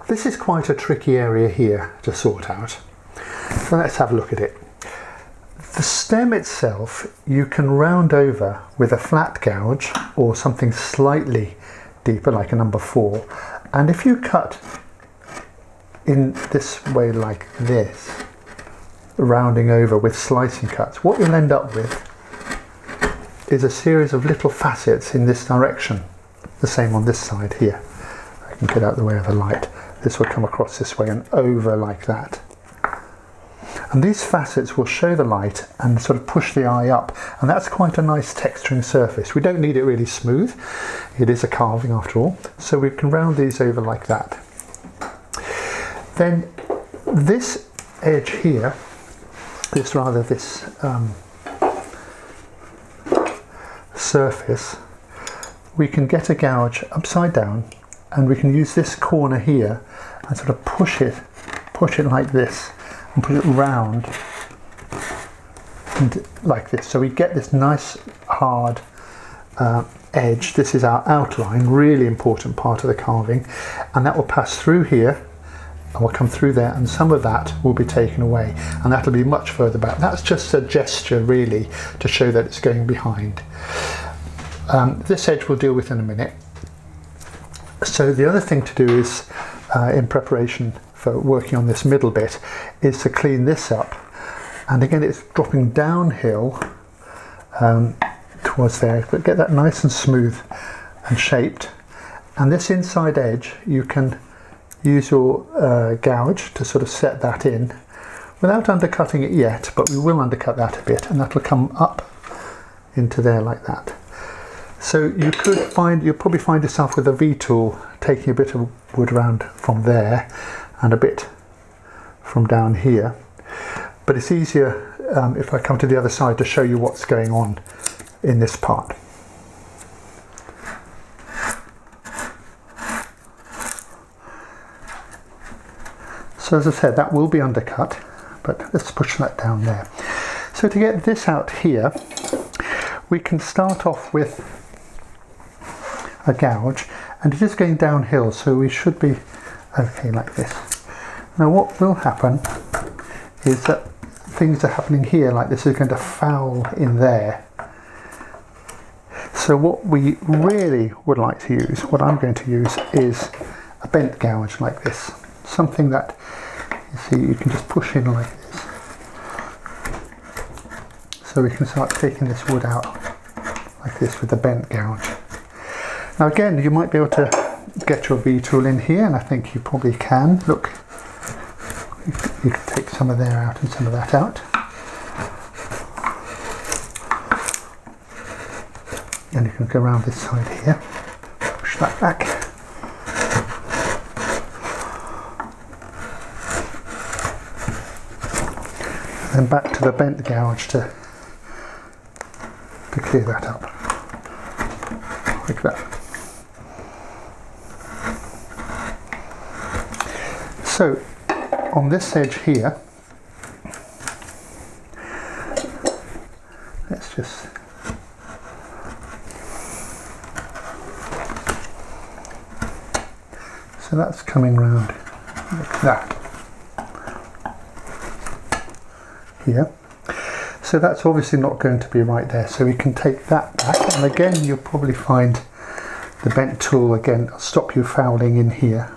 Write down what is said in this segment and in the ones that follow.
This is quite a tricky area here to sort out. So let's have a look at it. The stem itself you can round over with a flat gouge or something slightly deeper like a number 4, and if you cut in this way like this, rounding over with slicing cuts, what you'll end up with is a series of little facets in this direction. The same on this side here. I can get out of the way of the light. This will come across this way and over like that. And these facets will show the light and sort of push the eye up, and that's quite a nice texturing surface. We don't need it really smooth, it is a carving after all, so we can round these over like that. Then this edge here, this surface, we can get a gouge upside down, and we can use this corner here and sort of push it like this, and put it round and like this, so we get this nice hard edge. This is our outline, really important part of the carving, and that will pass through here and will come through there, and some of that will be taken away, and that'll be much further back. That's just a gesture really to show that it's going behind. This edge we'll deal with in a minute. So the other thing to do is in preparation for working on this middle bit is to clean this up, and again it's dropping downhill towards there, but get that nice and smooth and shaped. And this inside edge you can use your gouge to sort of set that in without undercutting it yet, but we will undercut that a bit, and that'll come up into there like that. So you'll probably find yourself with a V-tool taking a bit of wood around from there and a bit from down here, but it's easier if I come to the other side to show you what's going on in this part. So as I said, that will be undercut, but let's push that down there. So to get this out here, we can start off with a gouge, and it is going downhill, so we should be okay like this. Now what will happen is that things are happening here, like this is going to foul in there. So what we really would like to use, what I'm going to use, is a bent gouge like this. Something that, you see, you can just push in like this. So we can start taking this wood out like this with the bent gouge. Now again, you might be able to get your V-tool in here, and I think you probably can. Look, you can take some of there out and some of that out. And you can go around this side here, push that back. And then back to the bent gouge to clear that up, like that. So on this edge here, let's just so that's coming round like that here. So that's obviously not going to be right there, so we can take that back, and again you'll probably find the bent tool again stop you fouling in here.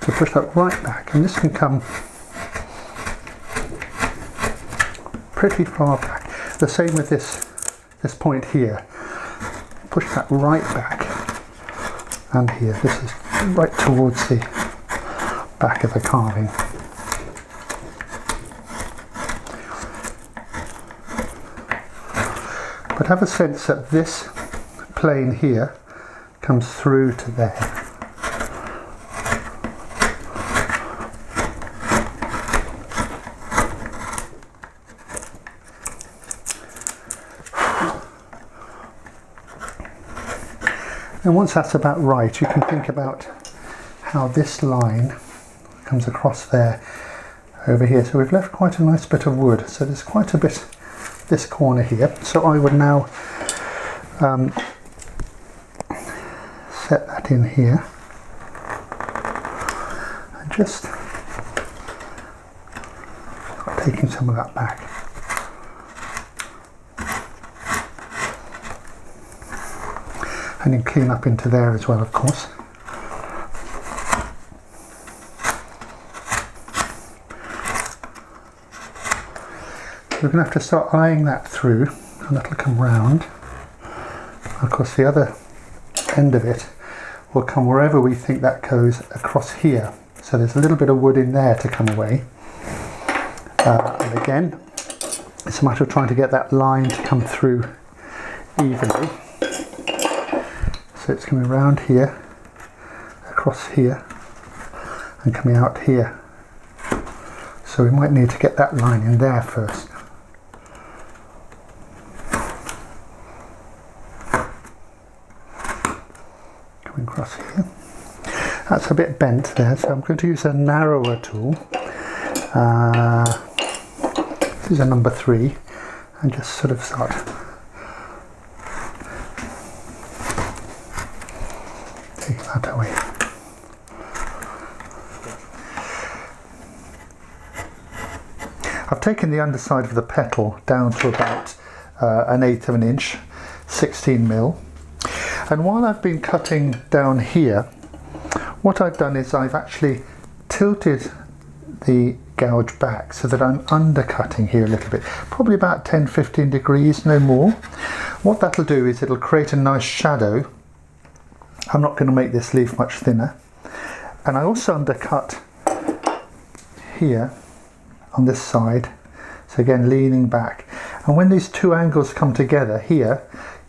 So push that right back, and this can come pretty far back. The same with this point here. Push that right back, and here. This is right towards the back of the carving. But have a sense that this plane here comes through to there. And once that's about right, you can think about how this line comes across there over here. So we've left quite a nice bit of wood, so there's quite a bit this corner here. So I would now set that in here. just taking some of that back. And then clean up into there as well, of course. We're going to have to start eyeing that through, and that'll come round. Of course, the other end of it will come wherever we think that goes across here. So there's a little bit of wood in there to come away. And again, it's a matter of trying to get that line to come through evenly. So it's coming around here, across here, and coming out here. So we might need to get that line in there first. Coming across here. That's a bit bent there, so I'm going to use a narrower tool. This is a number 3, and just sort of start taking that away. I've taken the underside of the petal down to about 1/8 of an inch, 16mm. And while I've been cutting down here, what I've done is I've actually tilted the gouge back so that I'm undercutting here a little bit, probably about 10-15 degrees, no more. What that'll do is it'll create a nice shadow. I'm not going to make this leaf much thinner. And I also undercut here on this side, so again leaning back. And when these two angles come together here,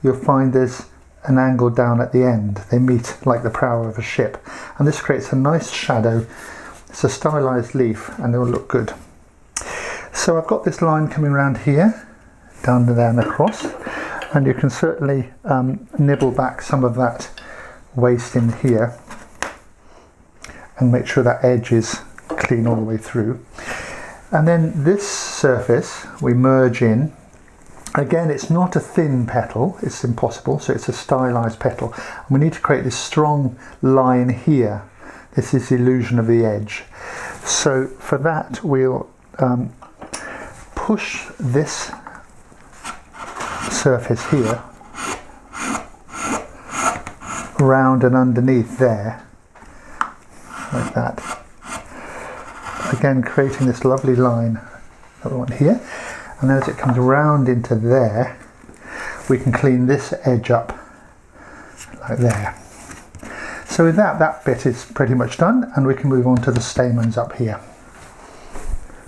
you'll find there's an angle down at the end. They meet like the prow of a ship, and this creates a nice shadow. It's a stylized leaf and it will look good. So I've got this line coming around here, down and down across, and you can certainly nibble back some of that waste in here and make sure that edge is clean all the way through. And then this surface we merge in. Again, it's not a thin petal, it's impossible, so it's a stylized petal. And we need to create this strong line here. This is the illusion of the edge. So for that, we'll push this surface here round and underneath there, like that. Again, creating this lovely line that we want here. And then as it comes round into there, we can clean this edge up like there. So with that, that bit is pretty much done, and we can move on to the stamens up here.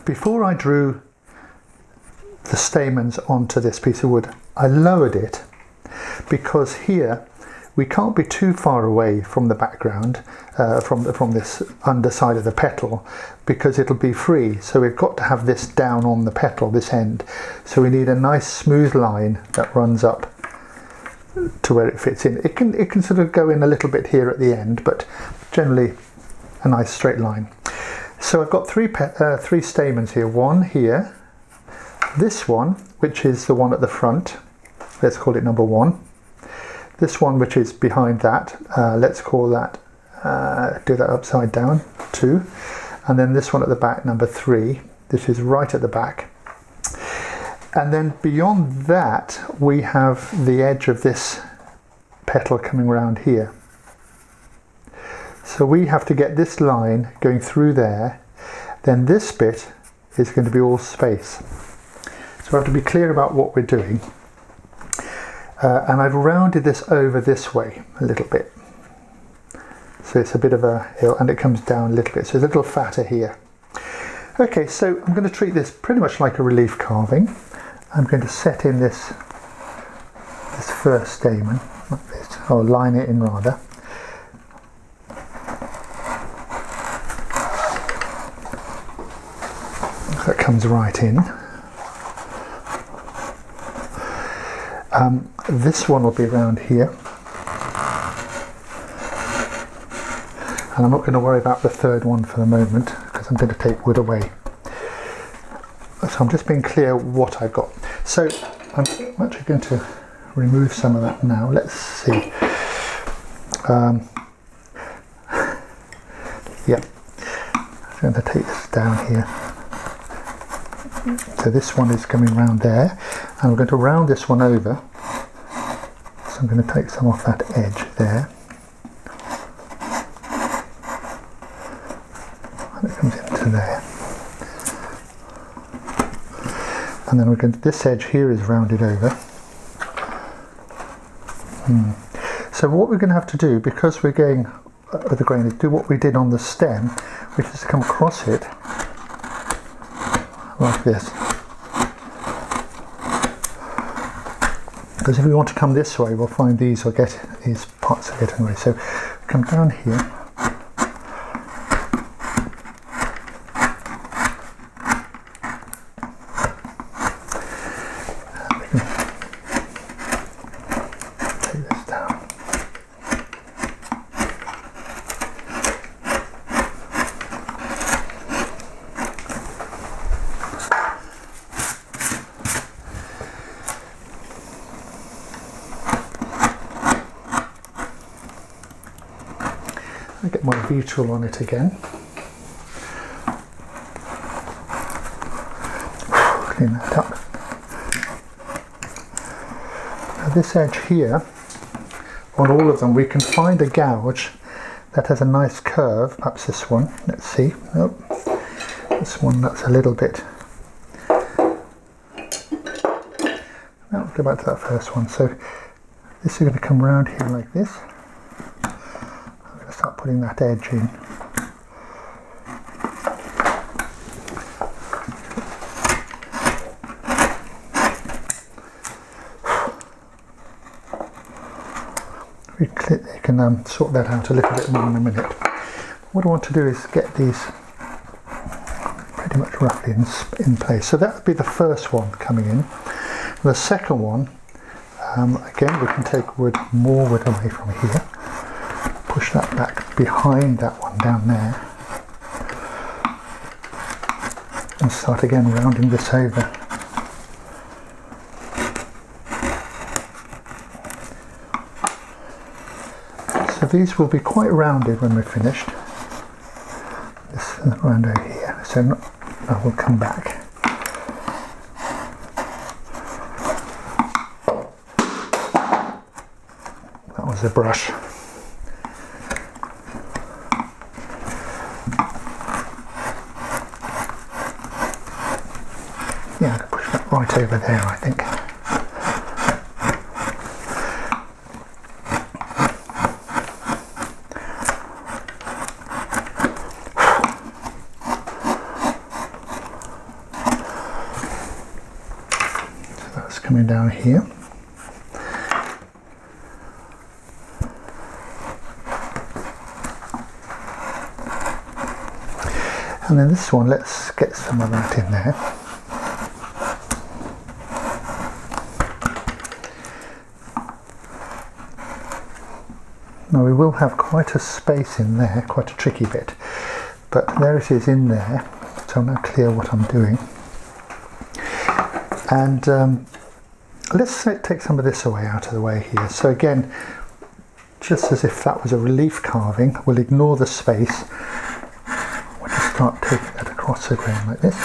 Before I drew the stamens onto this piece of wood, I lowered it because here we can't be too far away from the background, from this underside of the petal, because it'll be free. So we've got to have this down on the petal, this end. So we need a nice smooth line that runs up to where it fits in. It can sort of go in a little bit here at the end, but generally a nice straight line. So I've got three stamens here. One here, this one, which is the one at the front. Let's call it number 1. This one, which is behind that, let's call that, do that upside down, 2. And then this one at the back, number 3. This is right at the back. And then beyond that, we have the edge of this petal coming around here. So we have to get this line going through there. Then this bit is going to be all space. So we have to be clear about what we're doing. And I've rounded this over this way a little bit. So it's a bit of a hill, and it comes down a little bit. So it's a little fatter here. Okay, so I'm going to treat this pretty much like a relief carving. I'm going to set in this first stamen, like this, or line it in rather. That comes right in. This one will be around here, and I'm not going to worry about the third one for the moment because I'm going to take wood away. So I'm just being clear what I've got. So I'm actually going to remove some of that now. Let's see. Yeah. I'm going to take this down here. So this one is coming round there, and we're going to round this one over. So I'm going to take some off that edge there. And it comes into there. And then we're going to, this edge here is rounded over. So what we're going to have to do, because we're going with the grain, is do what we did on the stem, which is to come across it like this. Because if we want to come this way, we'll find these parts are getting away. So come down here. Take this down. I get my V tool on it again. Clean that up. Now this edge here, on all of them, we can find a gouge that has a nice curve. Perhaps this one. Let's see. Nope. This one, that's a little bit. Now go back to that first one. So this is going to come round here like this. Start putting that edge in. You can sort that out a little bit more in a minute. What I want to do is get these pretty much roughly in place. So that would be the first one coming in. The second one, again, we can take more wood away from here. Push that back behind that one down there and start again rounding this over. So these will be quite rounded when we're finished. This is round over here, so I will come back. That was a brush. Yeah, I can push that right over there, I think. So that's coming down here. And then this one, let's get some of that in there. Now we will have quite a space in there, quite a tricky bit, but there it is in there, so I'm now clear what I'm doing. And let's take some of this away out of the way here. So again, just as if that was a relief carving, we'll ignore the space. We'll just start taking that across the grain like this.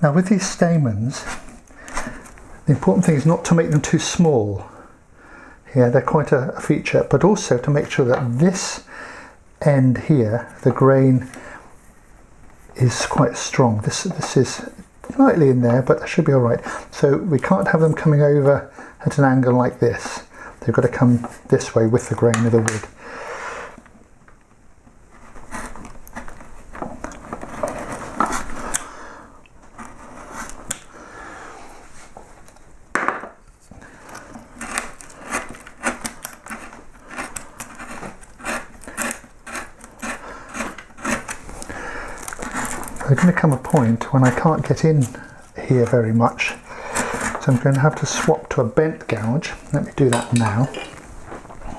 Now with these stamens, the important thing is not to make them too small. Yeah, they're quite a feature, but also to make sure that this end here, the grain is quite strong. This is slightly in there, but that should be all right. So we can't have them coming over at an angle like this. They've got to come this way with the grain of the wood. There's going to come a point when I can't get in here very much, so I'm going to have to swap to a bent gouge. Let me do that now.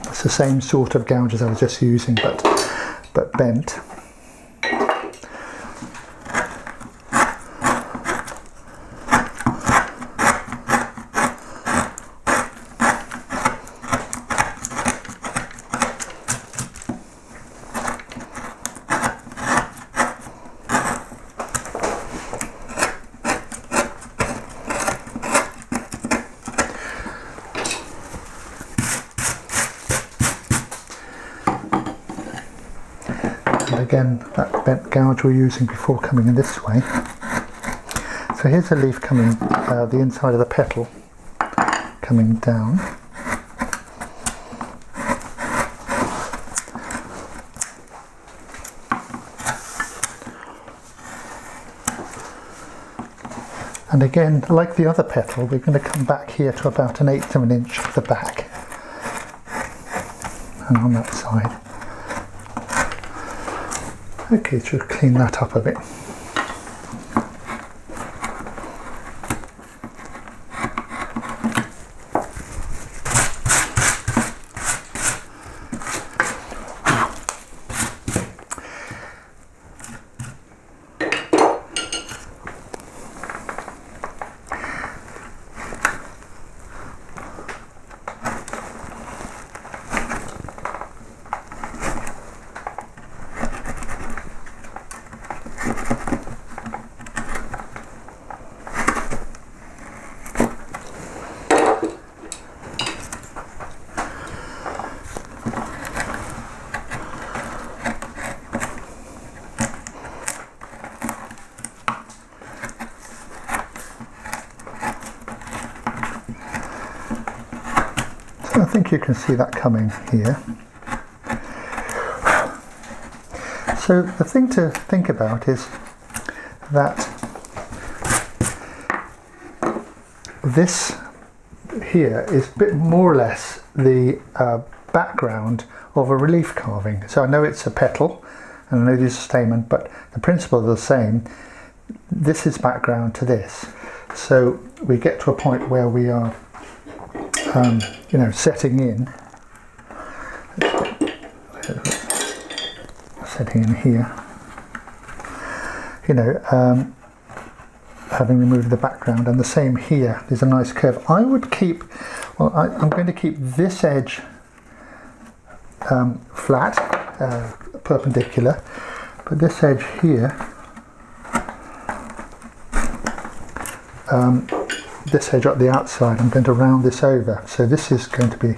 It's the same sort of gouge as I was just using, but bent. And again, that bent gouge we were using before coming in this way. So here's a leaf coming, the inside of the petal coming down. And again, like the other petal, we're going to come back here to about 1/8 of an inch at the back and on that side. Okay, so clean that up a bit. I think you can see that coming here. So the thing to think about is that this here is a bit more or less the background of a relief carving. So I know it's a petal and I know this is a stamen, but the principle is the same. This is background to this. So we get to a point where we are you know, setting in here, you know, having removed the background, and the same here. There's a nice curve. I would keep, well, I'm going to keep this edge flat, perpendicular, but this edge here, this edge at the outside, I'm going to round this over. So this is going to be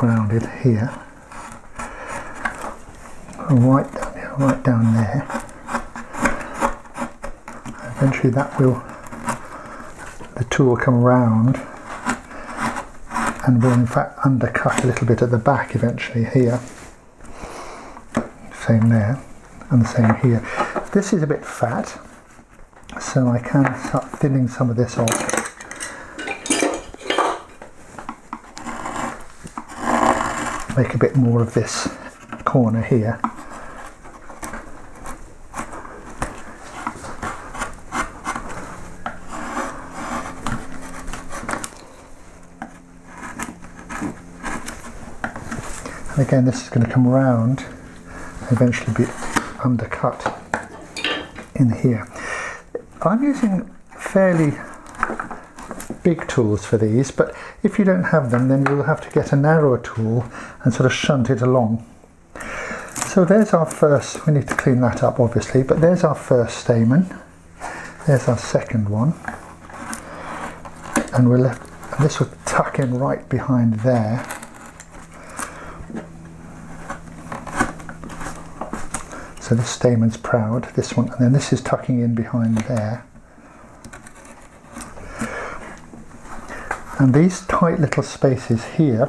rounded here, right down there. Eventually that will, the tool will come round and will in fact undercut a little bit at the back eventually here. Same there, and the same here. This is a bit fat, so I can start thinning some of this off. Make a bit more of this corner here. And again, this is going to come round and eventually be undercut in here. I'm using fairly big tools for these, but if you don't have them, then you'll have to get a narrower tool and sort of shunt it along. So there's our first, we need to clean that up obviously, but there's our first stamen. There's our second one. And we're left, and this will tuck in right behind there. So this stamen's proud, this one, and then this is tucking in behind there. And these tight little spaces here,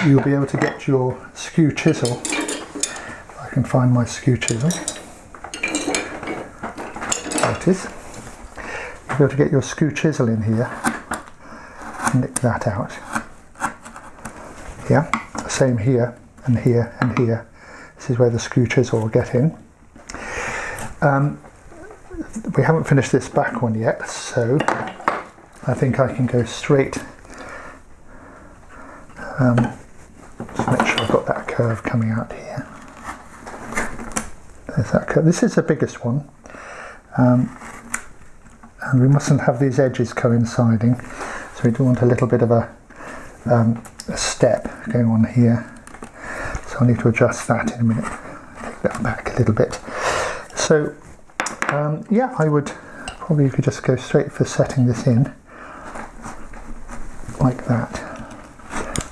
you'll be able to get your skew chisel. If I can find my skew chisel. There it is. You'll be able to get your skew chisel in here and nick that out. Yeah, same here and here and here. This is where the screw chisel will get in. We haven't finished this back one yet, so I think I can go straight. Just make sure I've got that curve coming out here. There's that curve. This is the biggest one. And we mustn't have these edges coinciding, so we do want a little bit of a step going on here. So I'll need to adjust that in a minute. Take that back a little bit. So yeah, I would probably, you could just go straight for setting this in like that.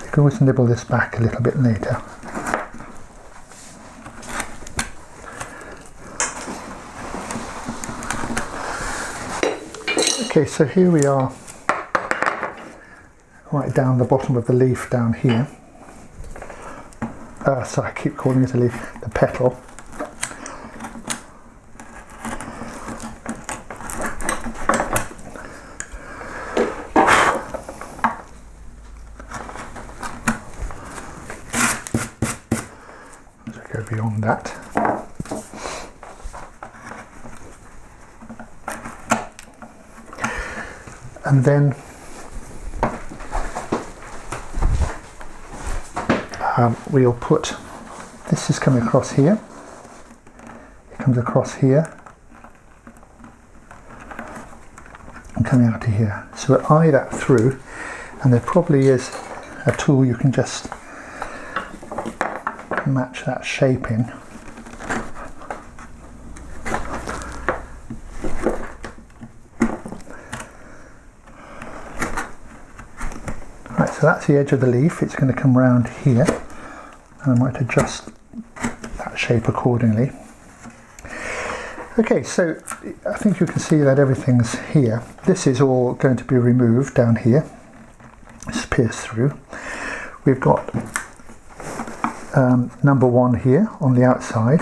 You can always nibble this back a little bit later. Okay, so here we are, right down the bottom of the leaf down here. Sorry, I keep calling it a leaf, the petal. Go beyond that. And then we'll put, this is coming across here, it comes across here and coming out to here. So we'll eye that through, and there probably is a tool you can just match that shape in. Right, so that's the edge of the leaf. It's going to come round here, and I might adjust that shape accordingly. Okay, so I think you can see that everything's here. This is all going to be removed down here. It's pierced through. We've got number one here on the outside.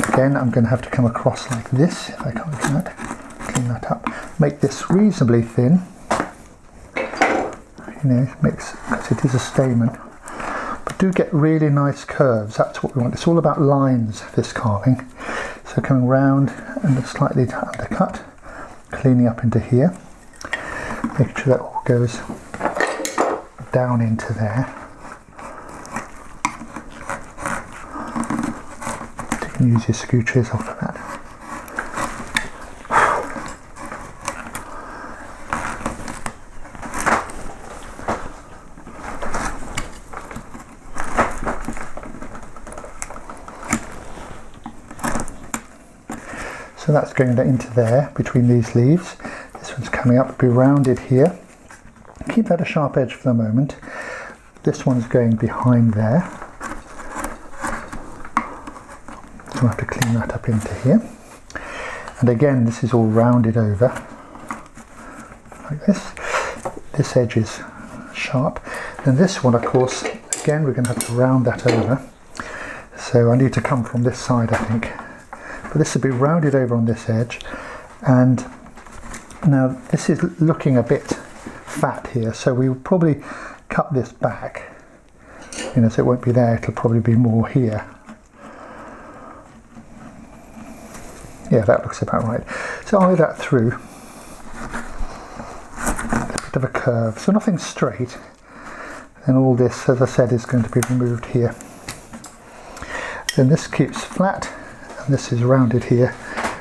Again, I'm going to have to come across like this if I can't do that. Clean that up. Make this reasonably thin. You know, because it is a stamen. But do get really nice curves. That's what we want. It's all about lines, this carving. So coming round and slightly undercut, cleaning up into here, making sure that all goes down into there. You can use your screw chisel for that. So that's going into there between these leaves. This one's coming up, be rounded here. Keep that a sharp edge for the moment. This one's going behind there. So we'll have to clean that up into here. And again, this is all rounded over like this. This edge is sharp. And this one, of course, again, we're going to have to round that over. So I need to come from this side, I think. But this will be rounded over on this edge, and now this is looking a bit fat here, so we will probably cut this back, you know, so it won't be there, it'll probably be more here. Yeah, that looks about right. So eye that through, a bit of a curve, so nothing straight, and all this, as I said, is going to be removed here. Then this keeps flat. And this is rounded here,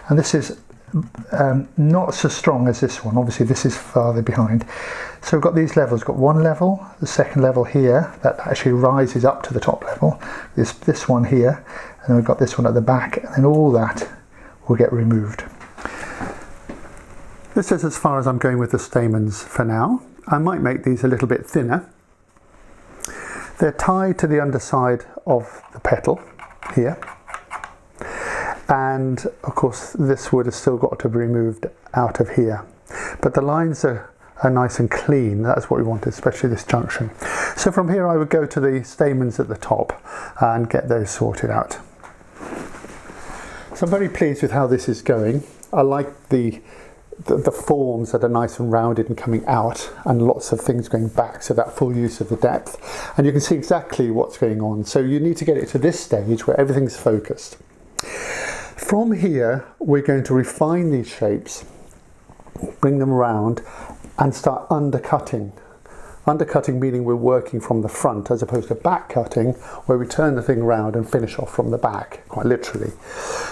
and this is not so strong as this one. Obviously this is farther behind. So we've got these levels. We've got one level, the second level here, that actually rises up to the top level. This one here, and then we've got this one at the back, and then all that will get removed. This is as far as I'm going with the stamens for now. I might make these a little bit thinner. They're tied to the underside of the petal here. And of course this wood has still got to be removed out of here, but the lines are nice and clean. That's what we want, especially this junction. So from here I would go to the stamens at the top and get those sorted out. So I'm very pleased with how this is going. I like the the forms that are nice and rounded and coming out, and lots of things going back, so that full use of the depth. And you can see exactly what's going on. So you need to get it to this stage where everything's focused. From here, we're going to refine these shapes, bring them around, and start undercutting. Undercutting meaning we're working from the front as opposed to back cutting, where we turn the thing around and finish off from the back, quite literally.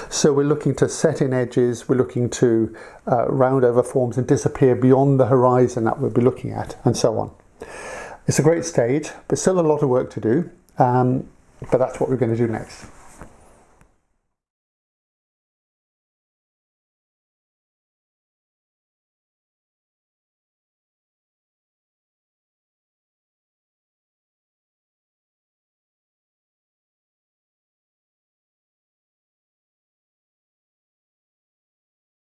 So we're looking to set in edges, we're looking to round over forms and disappear beyond the horizon that we'll be looking at, and so on. It's a great stage, but still a lot of work to do, but that's what we're going to do next.